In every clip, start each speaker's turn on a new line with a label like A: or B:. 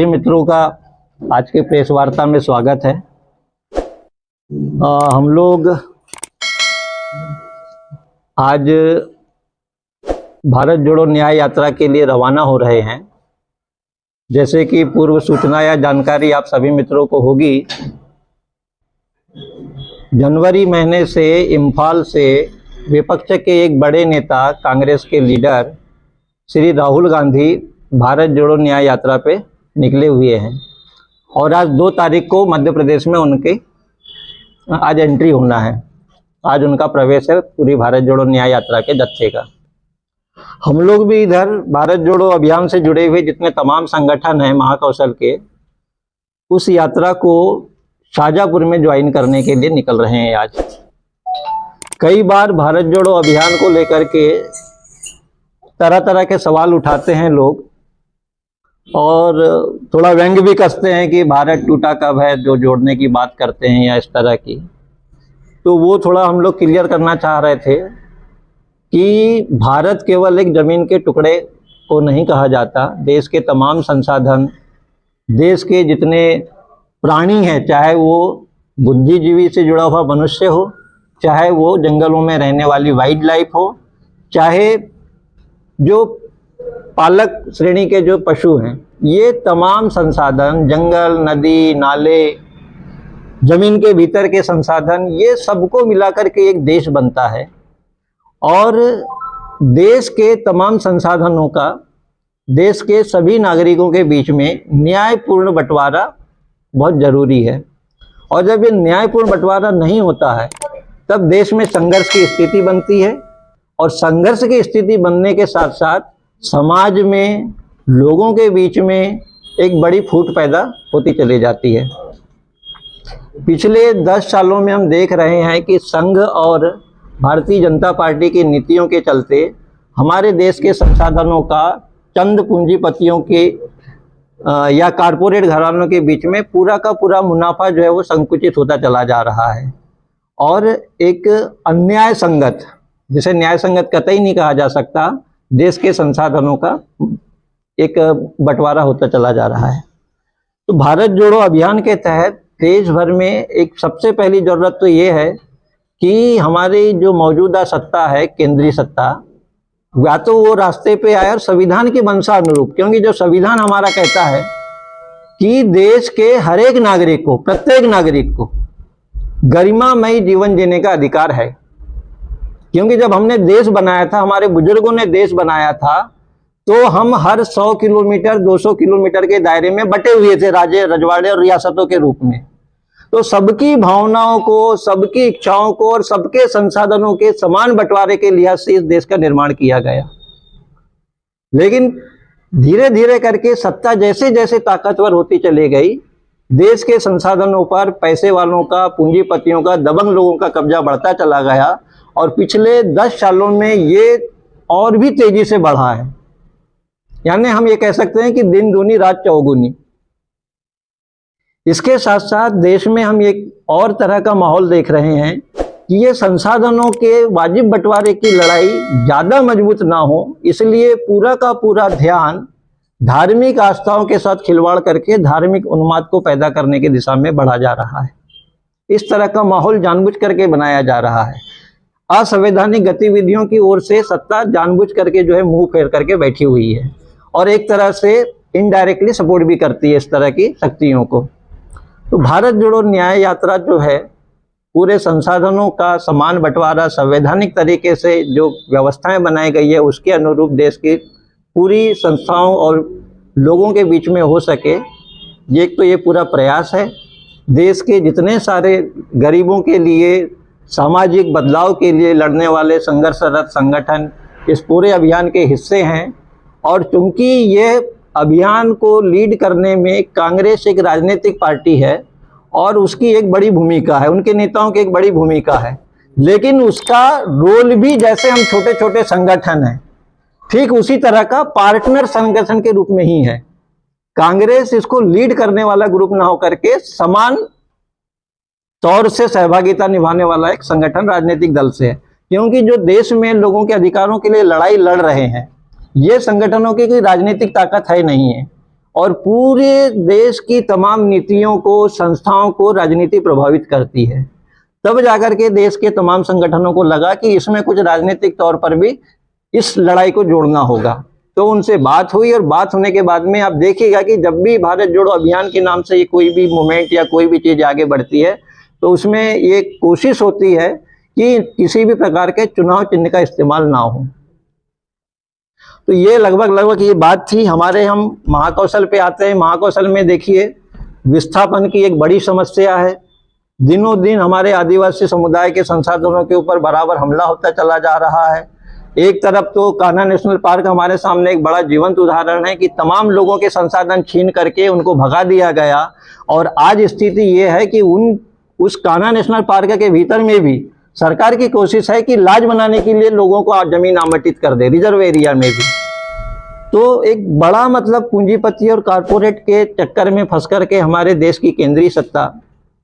A: सभी मित्रों का आज के प्रेस वार्ता में स्वागत है। हम लोग आज भारत जोड़ो न्याय यात्रा के लिए रवाना हो रहे हैं। जैसे कि पूर्व सूचना या जानकारी आप सभी मित्रों को होगी, जनवरी महीने से इम्फाल से विपक्ष के एक बड़े नेता कांग्रेस के लीडर श्री राहुल गांधी भारत जोड़ो न्याय यात्रा पे निकले हुए हैं और आज 2 तारीख को मध्य प्रदेश में उनके आज एंट्री होना है। आज उनका प्रवेश है पूरी भारत जोड़ो न्याय यात्रा के जत्थे का। हम लोग भी इधर भारत जोड़ो अभियान से जुड़े हुए जितने तमाम संगठन हैं महाकौशल के, उस यात्रा को शाजापुर में ज्वाइन करने के लिए निकल रहे हैं। आज कई बार भारत जोड़ो अभियान को लेकर के तरह तरह के सवाल उठाते हैं लोग और थोड़ा व्यंग भी कसते हैं कि भारत टूटा कब है, जो जोड़ने की बात करते हैं या इस तरह की। तो वो थोड़ा हम लोग क्लियर करना चाह रहे थे कि भारत केवल एक ज़मीन के टुकड़े को नहीं कहा जाता। देश के तमाम संसाधन, देश के जितने प्राणी हैं, चाहे वो बुद्धिजीवी से जुड़ा हुआ मनुष्य हो, चाहे वो जंगलों में रहने वाली वाइल्ड लाइफ हो, चाहे जो पालक श्रेणी के जो पशु हैं, ये तमाम संसाधन, जंगल, नदी, नाले, जमीन के भीतर के संसाधन, ये सबको मिलाकर के एक देश बनता है। और देश के तमाम संसाधनों का देश के सभी नागरिकों के बीच में न्यायपूर्ण बंटवारा बहुत ज़रूरी है। और जब ये न्यायपूर्ण बंटवारा नहीं होता है तब देश में संघर्ष की स्थिति बनती है और संघर्ष की स्थिति बनने के साथ साथ समाज में लोगों के बीच में एक बड़ी फूट पैदा होती चली जाती है। पिछले 10 सालों में हम देख रहे हैं कि संघ और भारतीय जनता पार्टी की नीतियों के चलते हमारे देश के संसाधनों का चंद पूंजीपतियों के या कारपोरेट घरानों के बीच में पूरा का पूरा मुनाफा जो है वो संकुचित होता चला जा रहा है और एक अन्याय संगत, जिसे न्याय संगत कतई नहीं कहा जा सकता, देश के संसाधनों का एक बंटवारा होता चला जा रहा है। तो भारत जोड़ो अभियान के तहत देश भर में एक सबसे पहली ज़रूरत तो ये है कि हमारी जो मौजूदा सत्ता है, केंद्रीय सत्ता, या तो वो रास्ते पे आए और संविधान की मंशा अनुरूप, क्योंकि जो संविधान हमारा कहता है कि देश के हर एक नागरिक को, प्रत्येक नागरिक को गरिमामयी जीवन जीने का अधिकार है। क्योंकि जब हमने देश बनाया था, हमारे बुजुर्गों ने देश बनाया था, तो हम हर 100 किलोमीटर 200 किलोमीटर के दायरे में बटे हुए थे, राज्य, रजवाड़े और रियासतों के रूप में। तो सबकी भावनाओं को, सबकी इच्छाओं को और सबके संसाधनों के समान बंटवारे के लिहाज से इस देश का निर्माण किया गया। लेकिन धीरे धीरे करके सत्ता जैसे जैसे ताकतवर होती चली गई, देश के संसाधनों पर पैसे वालों का, पूंजीपतियों का, दबंग लोगों का कब्जा बढ़ता चला गया और पिछले 10 सालों में ये और भी तेजी से बढ़ा है। यानी हम ये कह सकते हैं कि दिन दूनी रात चौगुनी। इसके साथ साथ देश में हम एक और तरह का माहौल देख रहे हैं कि ये संसाधनों के वाजिब बंटवारे की लड़ाई ज़्यादा मजबूत ना हो, इसलिए पूरा का पूरा ध्यान धार्मिक आस्थाओं के साथ खिलवाड़ करके धार्मिक उन्माद को पैदा करने की दिशा में बढ़ा जा रहा है। इस तरह का माहौल जानबूझ करके बनाया जा रहा है। असंवैधानिक गतिविधियों की ओर से सत्ता जानबूझ करके जो है मुंह फेर करके बैठी हुई है और एक तरह से इनडायरेक्टली सपोर्ट भी करती है इस तरह की शक्तियों को। तो भारत जोड़ो न्याय यात्रा जो है पूरे संसाधनों का समान बंटवारा, संवैधानिक तरीके से जो व्यवस्थाएं बनाई गई है उसके अनुरूप देश की पूरी संस्थाओं और लोगों के बीच में हो सके, ये तो ये पूरा प्रयास है। देश के जितने सारे गरीबों के लिए, सामाजिक बदलाव के लिए लड़ने वाले संघर्षरत संगठन इस पूरे अभियान के हिस्से हैं और चूंकि ये अभियान को लीड करने में कांग्रेस एक राजनीतिक पार्टी है और उसकी एक बड़ी भूमिका है, उनके नेताओं की एक बड़ी भूमिका है, लेकिन उसका रोल भी जैसे हम छोटे छोटे संगठन हैं, ठीक उसी तरह का पार्टनर संगठन के रूप में ही है। कांग्रेस इसको लीड करने वाला ग्रुप ना होकर के समान तौर से सहभागिता निभाने वाला एक संगठन राजनीतिक दल से है, क्योंकि जो देश में लोगों के अधिकारों के लिए लड़ाई लड़ रहे हैं ये संगठनों की कोई राजनीतिक ताकत है नहीं है और पूरे देश की तमाम नीतियों को, संस्थाओं को राजनीति प्रभावित करती है। तब जाकर के देश के तमाम संगठनों को लगा कि इसमें कुछ राजनीतिक तौर पर भी इस लड़ाई को जोड़ना होगा। तो उनसे बात हुई और बात होने के बाद में आप देखिएगा कि जब भी भारत जोड़ो अभियान के नाम से ये कोई भी मूवमेंट या कोई भी चीज़ आगे बढ़ती है तो उसमें ये कोशिश होती है कि किसी भी प्रकार के चुनाव चिन्ह का इस्तेमाल ना हो। तो ये लगभग ये बात थी। हम महाकौशल पे आते हैं। महाकौशल में देखिए विस्थापन की एक बड़ी समस्या है। दिनों दिन हमारे आदिवासी समुदाय के संसाधनों के ऊपर बराबर हमला होता चला जा रहा है। एक तरफ तो कान्हा नेशनल पार्क हमारे सामने एक बड़ा जीवंत उदाहरण है कि तमाम लोगों के संसाधन छीन करके उनको भगा दिया गया, और आज स्थिति ये है कि उस कान्हा नेशनल पार्क के भीतर में भी सरकार की कोशिश है कि लाज बनाने के लिए लोगों को जमीन आवंटित कर दे, रिजर्व एरिया में भी। तो एक बड़ा पूंजीपति और कारपोरेट के चक्कर में फंस करके हमारे देश की केंद्रीय सत्ता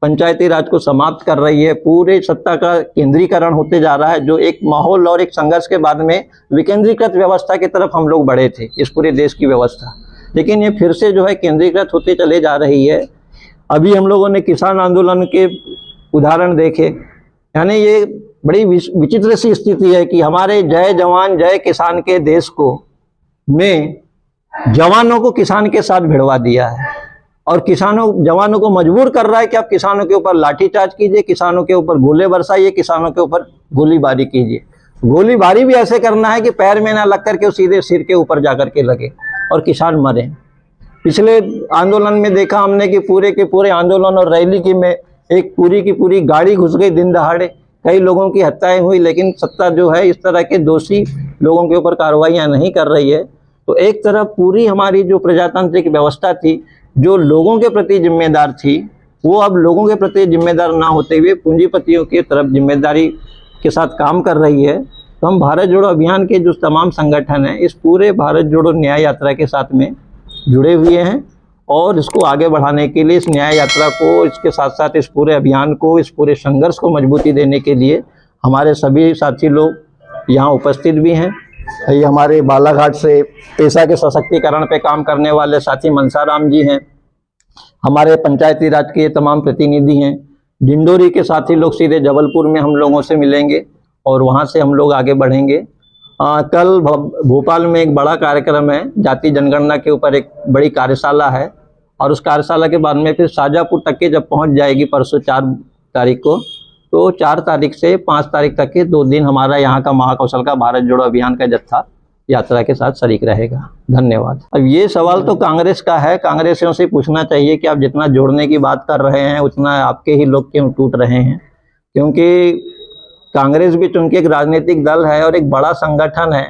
A: पंचायती राज को समाप्त कर रही है। पूरे सत्ता का केंद्रीकरण होते जा रहा है, जो एक माहौल और एक संघर्ष के बाद में विकेंद्रीकृत व्यवस्था की तरफ हम लोग बढ़े थे, इस पूरे देश की व्यवस्था। लेकिन ये फिर से जो है केंद्रीकृत होते चले जा रही है। अभी हम लोगों ने किसान आंदोलन के उदाहरण देखे, यानी ये बड़ी विचित्र सी स्थिति है कि हमारे जय जवान जय किसान के देश को में जवानों को किसान के साथ भिड़वा दिया है और जवानों को मजबूर कर रहा है कि आप किसानों के ऊपर लाठीचार्ज कीजिए, किसानों के ऊपर गोले बरसाइए, किसानों के ऊपर गोलीबारी कीजिए। गोलीबारी भी ऐसे करना है कि पैर में ना लग करके वो सीधे सिर के ऊपर जाकर के लगे और किसान मरे। पिछले आंदोलन में देखा हमने कि पूरे के पूरे आंदोलन और रैली की में एक पूरी की पूरी गाड़ी घुस गई दिन दहाड़े, कई लोगों की हत्याएं हुई, लेकिन सत्ता जो है इस तरह के दोषी लोगों के ऊपर कार्रवाइयां नहीं कर रही है। तो एक तरफ पूरी हमारी जो प्रजातांत्रिक व्यवस्था थी, जो लोगों के प्रति जिम्मेदार थी, वो अब लोगों के प्रति जिम्मेदार ना होते हुए पूंजीपतियों की तरफ जिम्मेदारी के साथ काम कर रही है। तो हम भारत जोड़ो अभियान के जो तमाम संगठन हैं, इस पूरे भारत जोड़ो न्याय यात्रा के साथ में जुड़े हुए हैं और इसको आगे बढ़ाने के लिए, इस न्याय यात्रा को, इसके साथ साथ इस पूरे अभियान को, इस पूरे संघर्ष को मजबूती देने के लिए हमारे सभी साथी लोग यहाँ उपस्थित भी हैं। ये हमारे बालाघाट से पेशा के सशक्तिकरण पे काम करने वाले साथी मनसाराम जी हैं, हमारे पंचायती राज के तमाम प्रतिनिधि हैं। डिंडोरी के साथी लोग सीधे जबलपुर में हम लोगों से मिलेंगे और वहाँ से हम लोग आगे बढ़ेंगे। कल भोपाल में एक बड़ा कार्यक्रम है, जाति जनगणना के ऊपर एक बड़ी कार्यशाला है, और उस कार्यशाला के बाद में फिर शाजापुर तक के जब पहुँच जाएगी परसों 4 तारीख को, तो 4 तारीख से 5 तारीख तक के 2 दिन हमारा यहाँ का महाकौशल का भारत जोड़ो अभियान का जत्था यात्रा के साथ शरीक रहेगा। धन्यवाद। अब ये सवाल तो कांग्रेस का है, कांग्रेसियों से पूछना चाहिए कि आप जितना जोड़ने की बात कर रहे हैं उतना आपके ही लोग क्यों टूट रहे हैं, क्योंकि कांग्रेस भी चूंकि एक राजनीतिक दल है और एक बड़ा संगठन है,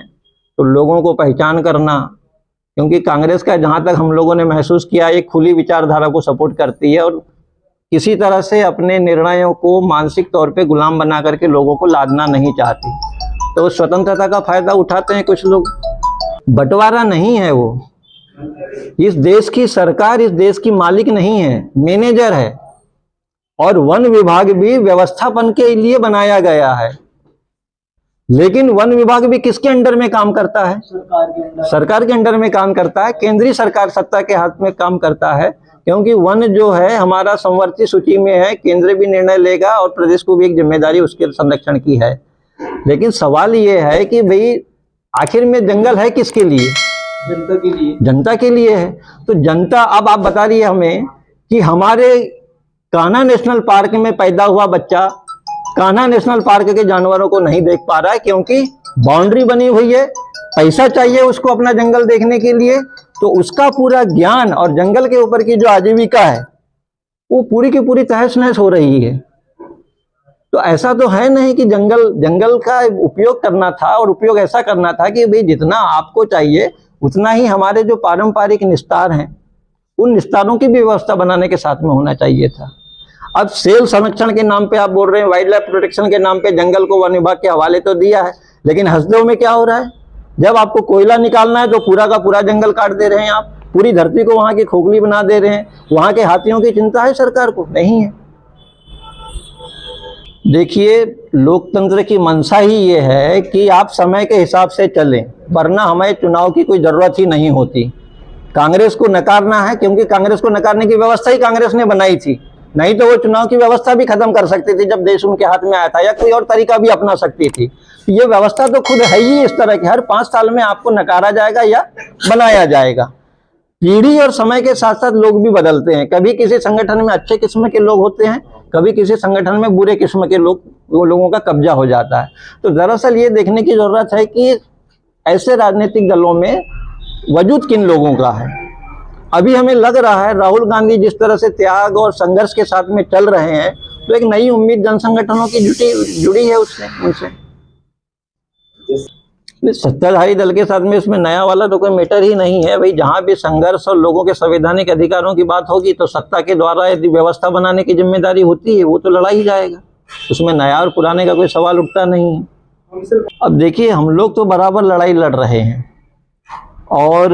A: तो लोगों को पहचान करना, क्योंकि कांग्रेस का जहाँ तक हम लोगों ने महसूस किया एक खुली विचारधारा को सपोर्ट करती है और किसी तरह से अपने निर्णयों को मानसिक तौर पे गुलाम बना करके लोगों को लादना नहीं चाहती। तो स्वतंत्रता का फायदा उठाते हैं कुछ लोग। बंटवारा नहीं है वो, इस देश की सरकार इस देश की मालिक नहीं है, मैनेजर है, और वन विभाग भी व्यवस्थापन के लिए बनाया गया है। लेकिन वन विभाग भी किसके अंडर में काम करता है? सरकार के अंडर में काम करता है, केंद्रीय सरकार सत्ता के हाथ में काम करता है, क्योंकि वन जो है हमारा संवर्ती सूची में है, केंद्र भी निर्णय लेगा और प्रदेश को भी एक जिम्मेदारी उसके संरक्षण की है। लेकिन सवाल ये है कि भाई आखिर में जंगल है किसके लिए? जनता के लिए। जनता के लिए है। तो जनता, अब आप बता रही है हमें कि हमारे कान्हा नेशनल पार्क में पैदा हुआ बच्चा कान्हा नेशनल पार्क के जानवरों को नहीं देख पा रहा है, क्योंकि बाउंड्री बनी हुई है, पैसा चाहिए उसको अपना जंगल देखने के लिए, तो उसका पूरा ज्ञान और जंगल के ऊपर की जो आजीविका है वो पूरी की पूरी तहस नहस हो रही है। तो ऐसा तो है नहीं कि जंगल का उपयोग करना था, और उपयोग ऐसा करना था कि भाई जितना आपको चाहिए उतना ही हमारे जो पारंपरिक निस्तार हैं उन निस्तारों की भी व्यवस्था बनाने के साथ में होना चाहिए था। अब सेल संरक्षण के नाम पे आप बोल रहे हैं, वाइल्ड लाइफ प्रोटेक्शन के नाम पे जंगल को वन विभाग के हवाले तो दिया है, लेकिन हसदेव में क्या हो रहा है? जब आपको कोयला निकालना है तो पूरा का पूरा जंगल काट दे रहे हैं, आप पूरी धरती को वहां की खोखली बना दे रहे हैं। वहां के हाथियों की चिंता है सरकार को? नहीं है। देखिए, लोकतंत्र की मंशा ही ये है कि आप समय के हिसाब से चलें, वरना हमें चुनाव की कोई जरूरत ही नहीं होती। कांग्रेस को नकारना है, क्योंकि कांग्रेस को नकारने की व्यवस्था ही कांग्रेस ने बनाई थी। नहीं तो वो चुनाव की व्यवस्था भी खत्म कर सकती थी जब देश उनके हाथ में आया था, या कोई और तरीका भी अपना सकती थी। ये व्यवस्था तो खुद है ही इस तरह की, हर 5 साल में आपको नकारा जाएगा या बनाया जाएगा। पीढ़ी और समय के साथ साथ लोग भी बदलते हैं। कभी किसी संगठन में अच्छे किस्म के लोग होते हैं, कभी किसी संगठन में बुरे किस्म के लोगों का कब्जा हो जाता है। तो दरअसल ये देखने की जरूरत है कि ऐसे राजनीतिक दलों में वजूद किन लोगों का है। अभी हमें लग रहा है राहुल गांधी जिस तरह से त्याग और संघर्ष के साथ में चल रहे हैं, तो एक नई उम्मीद जन संगठनों की जुड़ी है उनसे। सत्ताधारी दल के साथ में इसमें नया वाला तो कोई मैटर ही नहीं है भाई। जहां भी संघर्ष और लोगों के संवैधानिक अधिकारों की बात होगी तो सत्ता के द्वारा यदि व्यवस्था बनाने की जिम्मेदारी होती है, वो तो लड़ा ही जाएगा। उसमें नया और पुराने का कोई सवाल उठता नहीं है। अब देखिए, हम लोग तो बराबर लड़ाई लड़ रहे हैं, और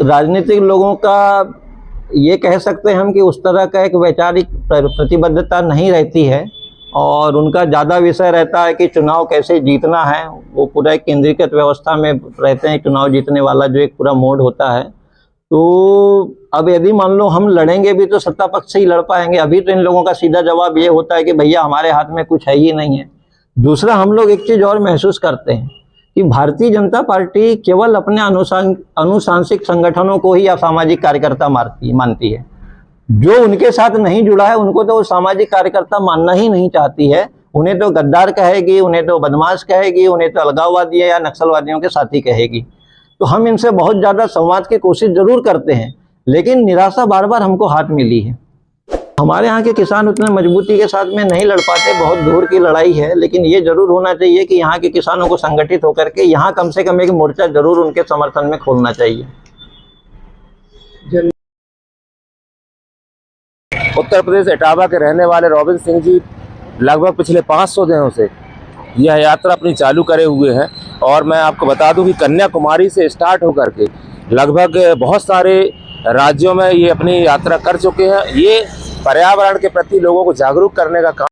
A: राजनीतिक लोगों का ये कह सकते हैं हम कि उस तरह का एक वैचारिक प्रतिबद्धता नहीं रहती है, और उनका ज़्यादा विषय रहता है कि चुनाव कैसे जीतना है। वो पूरा एक केंद्रीकृत व्यवस्था में रहते हैं, चुनाव जीतने वाला जो एक पूरा मोड होता है। तो अब यदि मान लो हम लड़ेंगे भी तो सत्ता पक्ष से ही लड़ पाएंगे। अभी तो इन लोगों का सीधा जवाब ये होता है कि भैया हमारे हाथ में कुछ है ही नहीं है। दूसरा, हम लोग एक चीज़ और महसूस करते हैं कि भारतीय जनता पार्टी केवल अपने अनुशांसिक संगठनों को ही असामाजिक कार्यकर्ता मानती है। जो उनके साथ नहीं जुड़ा है उनको तो वो सामाजिक कार्यकर्ता मानना ही नहीं चाहती है। उन्हें तो गद्दार कहेगी, उन्हें तो बदमाश कहेगी, उन्हें तो अलगाववादी या नक्सलवादियों के साथी कहेगी। तो हम इनसे बहुत ज़्यादा संवाद की कोशिश जरूर करते हैं, लेकिन निराशा बार बार हमको हाथ मिली है। हमारे यहाँ के किसान उतने मजबूती के साथ में नहीं लड़ पाते, बहुत दूर की लड़ाई है। लेकिन ये जरूर होना चाहिए कि यहाँ के किसानों को संगठित होकर के यहाँ कम से कम एक मोर्चा जरूर उनके समर्थन में खोलना चाहिए।
B: उत्तर प्रदेश इटावा के रहने वाले रॉबिन सिंह जी लगभग पिछले 500 दिनों से यह यात्रा अपनी चालू करे हुए हैं। और मैं आपको बता दूं कि कन्याकुमारी से स्टार्ट होकर के लगभग बहुत सारे राज्यों में ये अपनी यात्रा कर चुके हैं। ये पर्यावरण के प्रति लोगों को जागरूक करने का काम